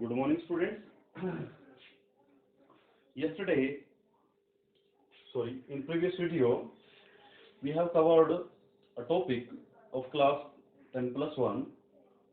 Good morning, students. Yesterday, in previous video, we have covered a topic of class 10 plus 1,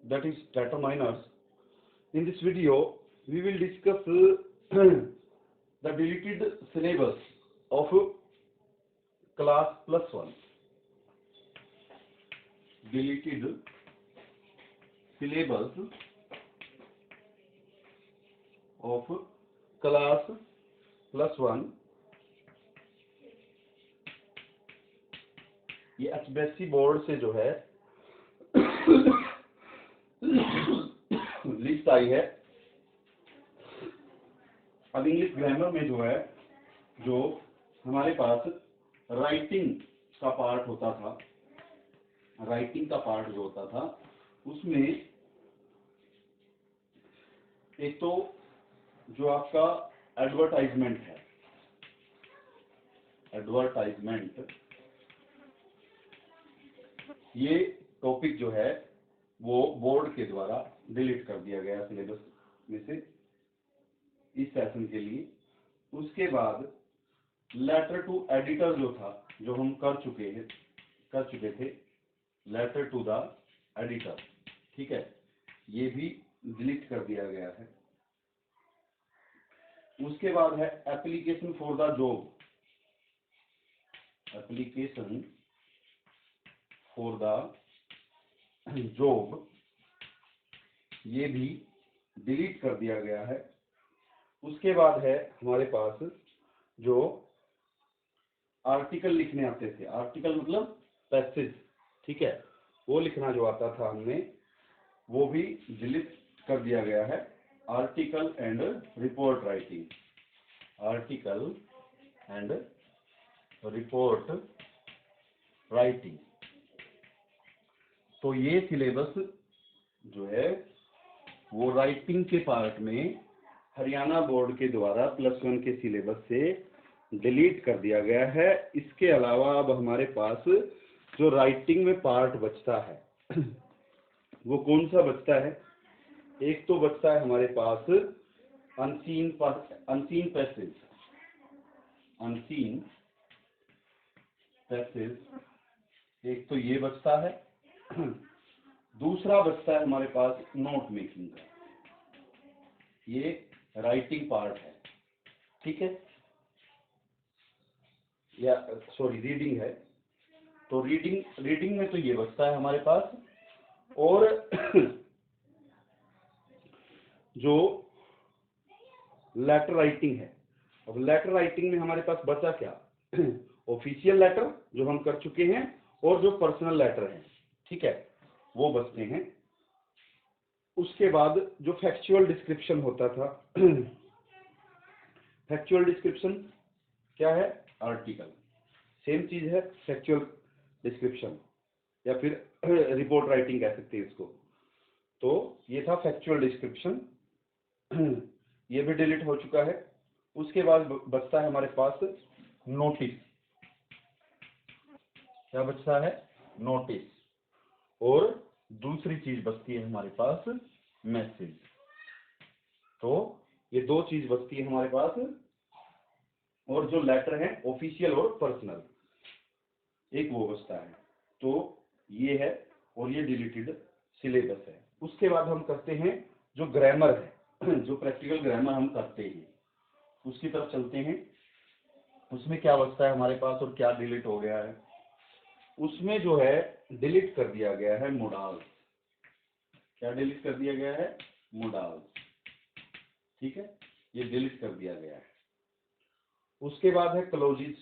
that is data miners. In this video, we will discuss the deleted syllabus of class plus 1. Deleted syllabus of class plus 1. ये HBSC board से जो है list आई है। अब English grammar में जो है, जो हमारे पास राइटिंग का पार्ट होता था, उसमें एक तो जो आपका एडवर्टाइजमेंट है, ये टॉपिक जो है वो बोर्ड के द्वारा डिलीट कर दिया गया सिलेबस में से इस सेशन के लिए। उसके बाद लेटर टू एडिटर जो था, जो हम कर चुके थे, लेटर टू द एडिटर, ठीक है, ये भी डिलीट कर दिया गया है। उसके बाद है एप्लीकेशन फॉर द जॉब, ये भी डिलीट कर दिया गया है। उसके बाद है हमारे पास जो आर्टिकल लिखने आते थे, आर्टिकल मतलब पैसेज, ठीक है, वो लिखना जो आता था हमें, वो भी डिलीट कर दिया गया है। आर्टिकल एंड रिपोर्ट राइटिंग, तो ये सिलेबस जो है वो राइटिंग के पार्ट में हरियाणा बोर्ड के द्वारा प्लस 1 के सिलेबस से डिलीट कर दिया गया है। इसके अलावा अब हमारे पास जो राइटिंग में पार्ट बचता है वो कौन सा बचता है? एक तो बचता है हमारे पास अनसीन पैसेज, एक तो ये बचता है। दूसरा बचता है हमारे पास नोट मेकिंग का, ये राइटिंग पार्ट है, ठीक है, या सॉरी रीडिंग है। तो रीडिंग में तो ये बचता है हमारे पास। और जो लेटर राइटिंग है, अब लेटर राइटिंग में हमारे पास बचा क्या? ऑफिशियल लेटर जो हम कर चुके हैं और जो पर्सनल लेटर हैं, ठीक है, वो बचते हैं। उसके बाद जो फैक्चुअल डिस्क्रिप्शन होता था, फैक्चुअल डिस्क्रिप्शन क्या है? आर्टिकल, सेम चीज है फैक्चुअल डिस्क्रिप्शन, या फिर रिपोर्ट राइटिंग कह सकते हैं इसको। तो ये था फैक्चुअल डिस्क्रिप्शन, ये भी डिलीट हो चुका है। उसके बाद बचता है हमारे पास नोटिस, क्या बचता है? नोटिस। और दूसरी चीज बचती है हमारे पास मैसेज। तो ये दो चीज बचती है हमारे पास। और जो लेटर है ऑफिशियल और पर्सनल, एक वो बचता है। तो ये है, और ये डिलीटेड सिलेबस है। उसके बाद हम करते हैं जो ग्रामर है, जो प्रैक्टिकल ग्रामर हम करते हैं, उसकी तरफ चलते हैं। उसमें क्या बचता है हमारे पास और क्या डिलीट हो गया है? उसमें जो है डिलीट कर दिया गया है मोडाल्स। क्या डिलीट कर दिया गया है? मोडाल्स, ठीक है, ये डिलीट कर दिया गया है। उसके बाद है क्लोजिस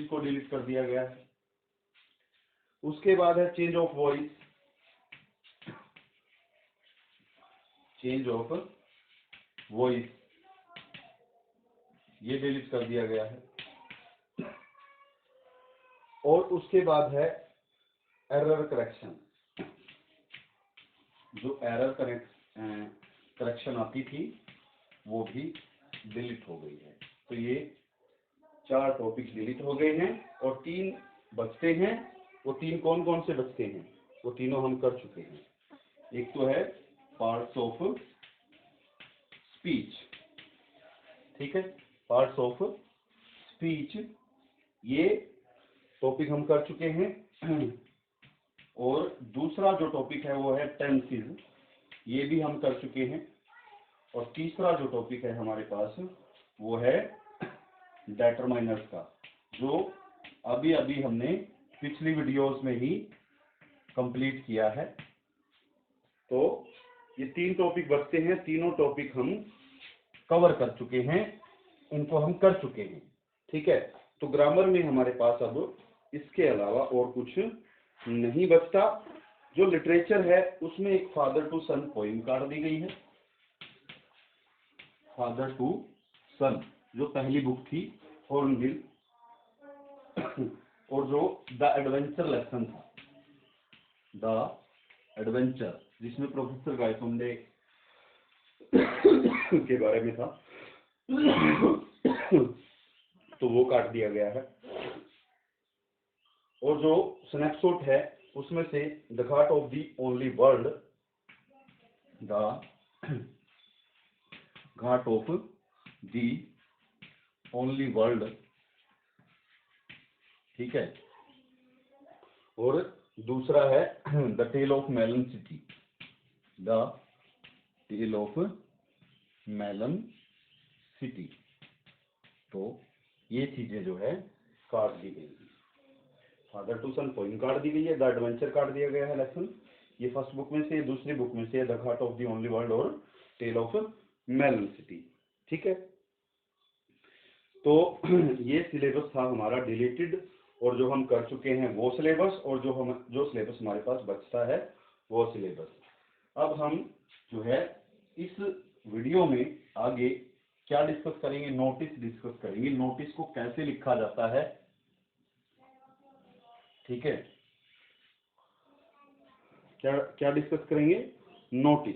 को डिलीट कर दिया गया है। उसके बाद है चेंज ऑफ वॉइस, ये डिलीट कर दिया गया है। और उसके बाद है एरर करेक्शन, जो एरर करेक्शन आती थी वो भी डिलीट हो गई है। तो ये 4 टॉपिक डिलीट हो गए हैं और 3 बचते हैं। वो 3 कौन कौन से बचते हैं? वो तीनों हम कर चुके हैं। एक तो है पार्ट्स ऑफ स्पीच, ठीक है, पार्ट्स ऑफ स्पीच, ये टॉपिक हम कर चुके हैं। और दूसरा जो टॉपिक है वो है टेंसेस, ये भी हम कर चुके हैं। और तीसरा जो टॉपिक है हमारे पास वो है डिटरमाइनर्स का, जो अभी अभी हमने पिछली वीडियोस में ही कंप्लीट किया है। तो ये 3 टॉपिक बचते हैं, तीनों टॉपिक हम कवर कर चुके हैं, उनको हम कर चुके हैं, ठीक है। तो ग्रामर में हमारे पास अब इसके अलावा और कुछ नहीं बचता। जो लिटरेचर है उसमें एक फादर टू सन पोइम काट दी गई है, फादर टू सन, जो पहली बुक थी हॉर्नबिल, और जो द एडवेंचर लेसन था, द एडवेंचर, जिसमें प्रोफेसर गायतोंडे के बारे में था, तो वो काट दिया गया है। और जो स्नैपशॉट है उसमें से the ghat of the only world, the ghat of the only world, ठीक है। और दूसरा है the tale of melon city, the tale of melon city. तो ये चीजें जो है काट दी गई, फादर टू सन पोइम काट दी गई है, द एडवेंचर काट दिया गया है लेसन, ये फर्स्ट बुक में से, दूसरी बुक में से the ghat of the only world और टेल ऑफ मेलन सिटी, ठीक है। तो ये सिलेबस था हमारा डिलीटेड, और जो हम कर चुके हैं वो सिलेबस, और जो सिलेबस हमारे पास बचता है वो सिलेबस। अब हम जो है इस वीडियो में आगे क्या डिस्कस करेंगे, नोटिस डिस्कस करेंगे, नोटिस को कैसे लिखा जाता है, ठीक है। क्या क्या डिस्कस करेंगे, नोटिस।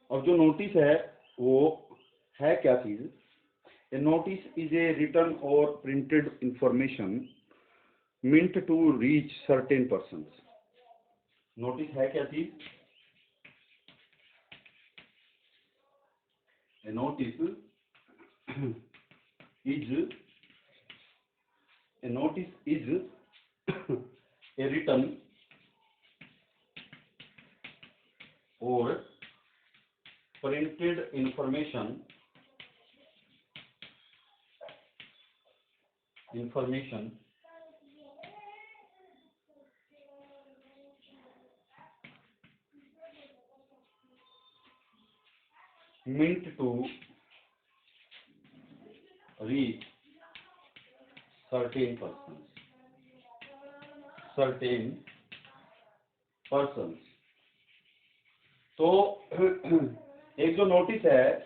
अब जो नोटिस है वो है क्या चीज। ए नोटिस इज ए रिटन और printed information meant to reach certain persons। Notice है क्या चीज, ए नोटिस इज ए रिटन और printed information meant to reach certain persons। तो एक जो नोटिस है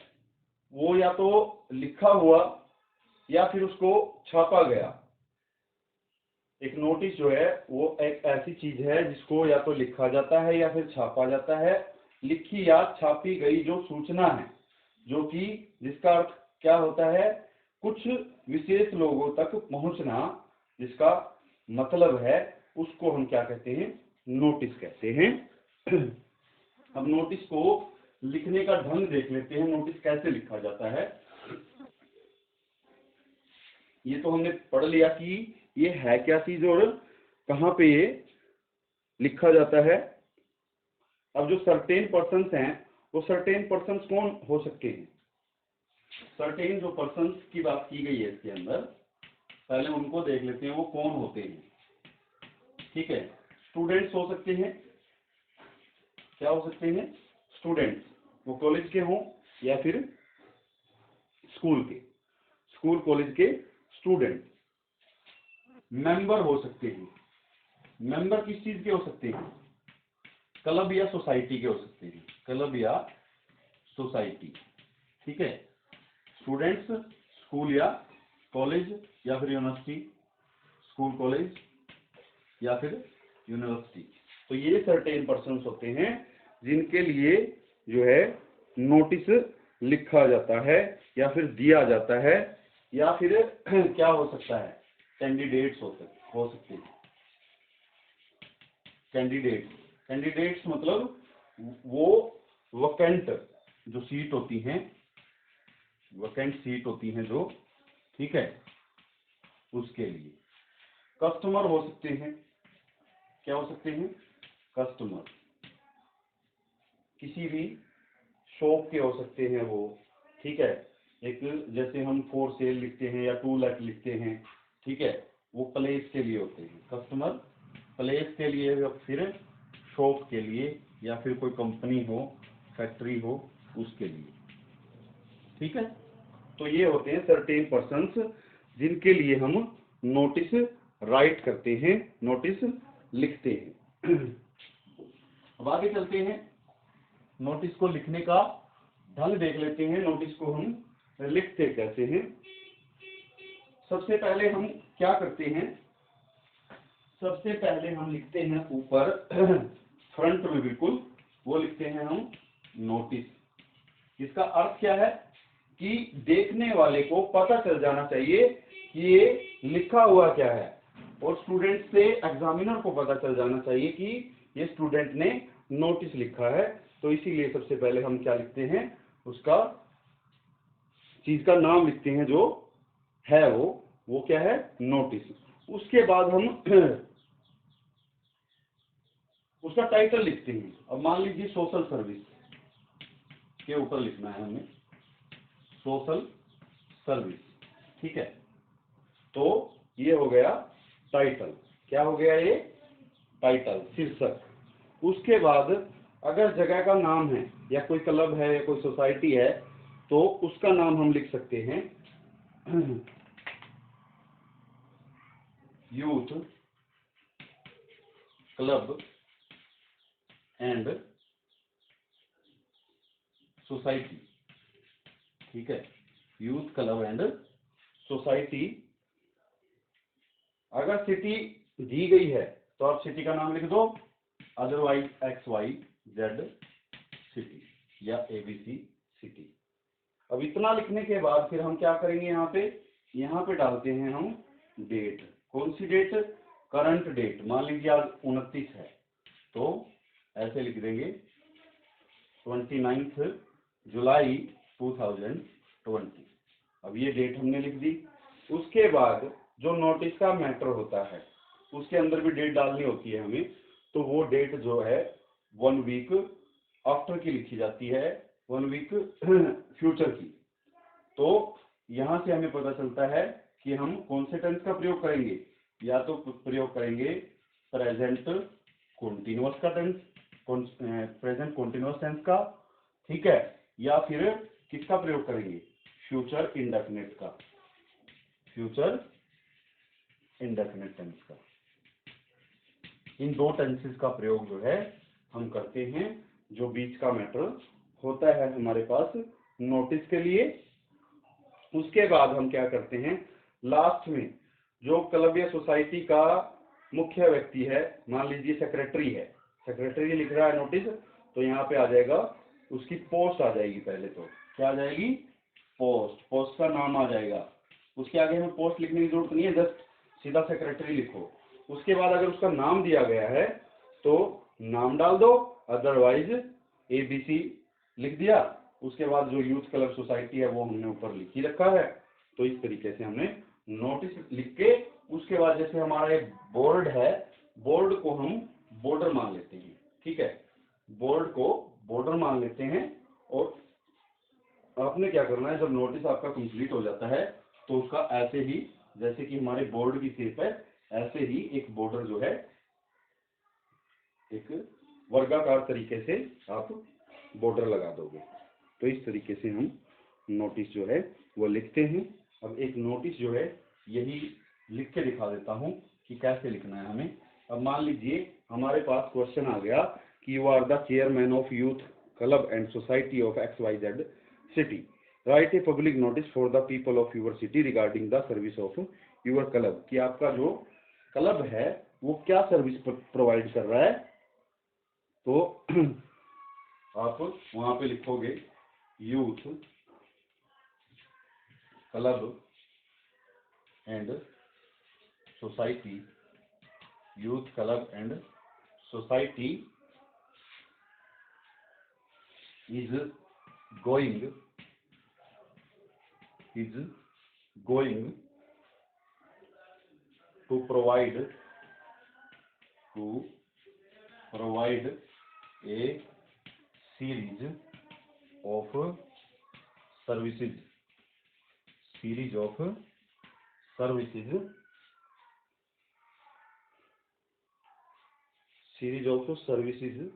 वो या तो लिखा हुआ या फिर उसको छापा गया। एक नोटिस जो है वो एक ऐसी चीज है जिसको या तो लिखा जाता है या फिर छापा जाता है। लिखी या छापी गई जो सूचना है, जो कि जिसका अर्थ क्या होता है, कुछ विशेष लोगों तक पहुंचना, जिसका मतलब है, उसको हम क्या कहते हैं, नोटिस कहते हैं। अब नोटिस को लिखने का ढंग देख लेते हैं, नोटिस कैसे लिखा जाता है। ये तो हमने पढ़ लिया कि ये है क्या चीज और कहाँ पे ये लिखा जाता है। अब जो सर्टेन पर्सन्स हैं, वो सर्टेन पर्सन्स कौन हो सकते हैं। सर्टेन जो पर्सन्स की बात की गई है इसके अंदर, पहले उनको देख लेते हैं वो कौन होते हैं, ठीक है। स्टूडेंट्स हो सकते हैं, क्या हो सकते हैं, स्टूडेंट्स, वो कॉलेज के हों या फिर स्कूल कॉलेज के स्टूडेंट। मेंबर हो सकते हैं, मेंबर किस चीज के हो सकते हैं, क्लब या सोसाइटी के हो सकते हैं, क्लब या सोसाइटी, ठीक है। स्टूडेंट्स स्कूल या कॉलेज या फिर यूनिवर्सिटी, स्कूल कॉलेज या फिर यूनिवर्सिटी। तो ये सर्टेन पर्सन्स होते हैं जिनके लिए जो है नोटिस लिखा जाता है या फिर दिया जाता है, या फिर क्या हो सकता है, कैंडिडेट्स हो सकते हैं। कैंडिडेट्स, कैंडिडेट्स मतलब वो वैकेंट जो सीट होती हैं, वैकेंट सीट होती हैं जो, ठीक है, उसके लिए। कस्टमर हो सकते हैं, क्या हो सकते हैं, कस्टमर, किसी भी शॉप के हो सकते हैं वो, ठीक है। एक जैसे हम फॉर सेल लिखते हैं या टू लेट लिखते हैं, ठीक है, वो प्लेस के लिए होते हैं कस्टमर, प्लेस के लिए या फिर शॉप के लिए या फिर कोई कंपनी हो, फैक्ट्री हो, उसके लिए, ठीक है। तो ये होते हैं सर्टेन पर्सन्स जिनके लिए हम नोटिस राइट करते हैं, नोटिस लिखते हैं। अब आगे चलते हैं, नोटिस को लिखने का ढंग देख लेते हैं, नोटिस को हम लिखते कैसे हैं। सबसे पहले हम क्या करते हैं, सबसे पहले हम लिखते हैं ऊपर फ्रंट में बिल्कुल, वो लिखते हैं हम नोटिस। इसका अर्थ क्या है कि देखने वाले को पता चल जाना चाहिए कि ये लिखा हुआ क्या है, और स्टूडेंट से एग्जामिनर को पता चल जाना चाहिए कि ये स्टूडेंट ने नोटिस लिखा है। तो इसीलिए सबसे पहले हम क्या लिखते हैं, उसका चीज का नाम लिखते हैं जो है वो क्या है, नोटिस। उसके बाद हम उसका टाइटल लिखते हैं। अब मान लीजिए सोशल सर्विस के ऊपर लिखना है हमें, सोशल सर्विस, ठीक है। तो ये हो गया टाइटल, क्या हो गया ये, टाइटल, शीर्षक। उसके बाद अगर जगह का नाम है या कोई क्लब है या कोई सोसाइटी है तो उसका नाम हम लिख सकते हैं यूथ क्लब एंड सोसाइटी, ठीक है, यूथ क्लब एंड सोसाइटी। अगर सिटी दी गई है तो आप सिटी का नाम लिख दो, अदरवाइज XYZ सिटी या ABC सिटी। अब इतना लिखने के बाद फिर हम क्या करेंगे, यहाँ पे डालते हैं हम डेट। कौन सी डेट, करंट डेट। मान लीजिए आज 29 है तो ऐसे लिख देंगे 29 जुलाई 2020। अब ये डेट हमने लिख दी। उसके बाद जो नोटिस का मैटर होता है उसके अंदर भी डेट डालनी होती है हमें, तो वो डेट जो है 1 वीक आफ्टर की लिखी जाती है, 1 वीक फ्यूचर की। तो यहाँ से हमें पता चलता है कि हम कौन से टेंस का प्रयोग करेंगे, या तो प्रयोग करेंगे प्रेजेंट कॉन्टिन्यूअस का टेंस, प्रेजेंट कॉन्टिन्यूअस टेंस का, ठीक है, या फिर किसका प्रयोग करेंगे, फ्यूचर इंडेफिनिट का, फ्यूचर इंडेफिनिट टेंस का। इन दो टेंसेस का प्रयोग जो है हम करते हैं जो बीच का मैटर होता है हमारे पास नोटिस के लिए। उसके बाद हम क्या करते हैं, लास्ट में जो क्लब या सोसाइटी का मुख्य व्यक्ति है, मान लीजिए सेक्रेटरी है, सेक्रेटरी लिख रहा है नोटिस, तो यहाँ पे आ जाएगा उसकी पोस्ट आ जाएगी। पहले तो क्या आ जाएगी, पोस्ट, पोस्ट का नाम आ जाएगा। उसके आगे हमें पोस्ट लिखने की जरूरत नहीं है, जस्ट सीधा सेक्रेटरी लिखो। उसके बाद अगर उसका नाम दिया गया है तो नाम डाल दो, अदरवाइज ABC लिख दिया। उसके बाद जो यूथ क्लब सोसाइटी है वो हमने ऊपर लिख ही रखा है। तो इस तरीके से हमने नोटिस लिख के, उसके बाद जैसे हमारा एक बोर्ड है, बोर्ड को हम बॉर्डर मान लेते हैं, ठीक है, बोर्ड को बॉर्डर मान लेते हैं। और आपने क्या करना है, जब नोटिस आपका कंप्लीट हो जाता है तो उसका ऐसे ही, जैसे कि हमारे बोर्ड की शेप है, ऐसे ही एक बॉर्डर जो है एक वर्गाकार तरीके से आप बॉर्डर लगा दोगे। तो इस तरीके से हम नोटिस जो है वो लिखते हैं। अब एक नोटिस जो है यही लिख के दिखा देता हूँ कि कैसे लिखना है हमें। अब मान लीजिए हमारे पास क्वेश्चन आ गया कि you are the chairman of youth club and society of XYZ city, right a public notice for the people of your city regarding the service of your club. कि आपका जो क्लब है वो क्या सर्विस प्रोवाइड कर रहा है। तो आप वहां पे लिखोगे youth club and society, youth club and society is going to provide a series of services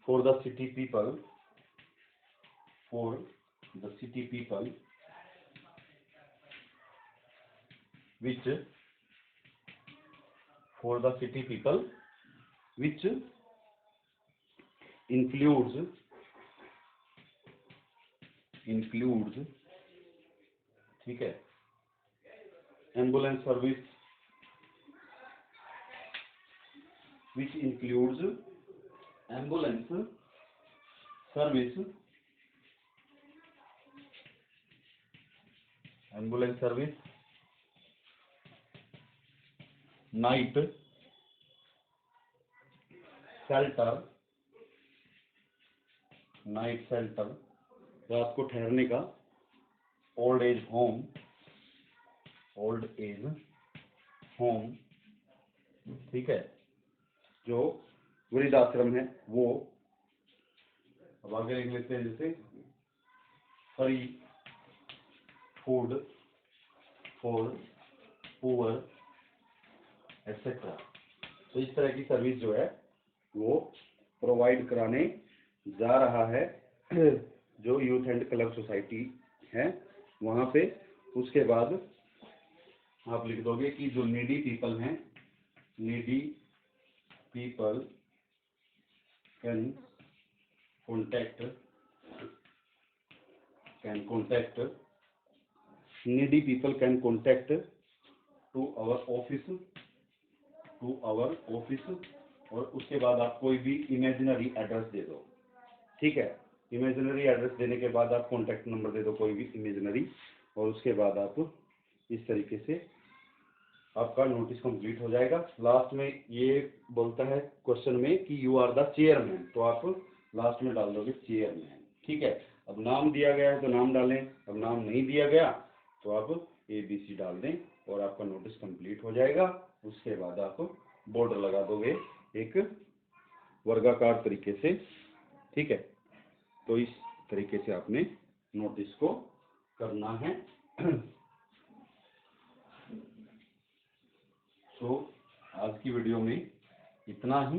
for the city people which includes ठीक है ambulance service which includes ambulance service night shelter रात को ठहरने का ओल्ड एज होम ठीक है जो वृद्धाश्रम है वो। अब आगे लिख लेते हैं जैसे free food for poor etcetera. तो इस तरह की सर्विस जो है वो प्रोवाइड कराने जा रहा है जो यूथ एंड क्लब सोसाइटी है वहाँ पे। उसके बाद आप लिख दोगे कि जो नीडी पीपल हैं, needy people can contact to our office और उसके बाद आप कोई भी इमेजिनरी एड्रेस दे दो। ठीक है, इमेजिनरी एड्रेस देने के बाद आप कॉन्टैक्ट नंबर दे दो कोई भी इमेजिनरी, और उसके बाद आप इस तरीके से आपका नोटिस कंप्लीट हो जाएगा। लास्ट में ये बोलता है क्वेश्चन में कि यू आर द चेयरमैन, तो आप लास्ट में डाल दोगे चेयरमैन। ठीक है, अब नाम दिया गया है तो नाम डालें, अब नाम नहीं दिया गया तो आप ABC डाल दें और आपका नोटिस कंप्लीट हो जाएगा। उसके बाद आप बॉर्डर लगा दोगे एक वर्गाकार तरीके से। ठीक है, तो इस तरीके से आपने नोटिस को करना है। तो आज की वीडियो में इतना ही।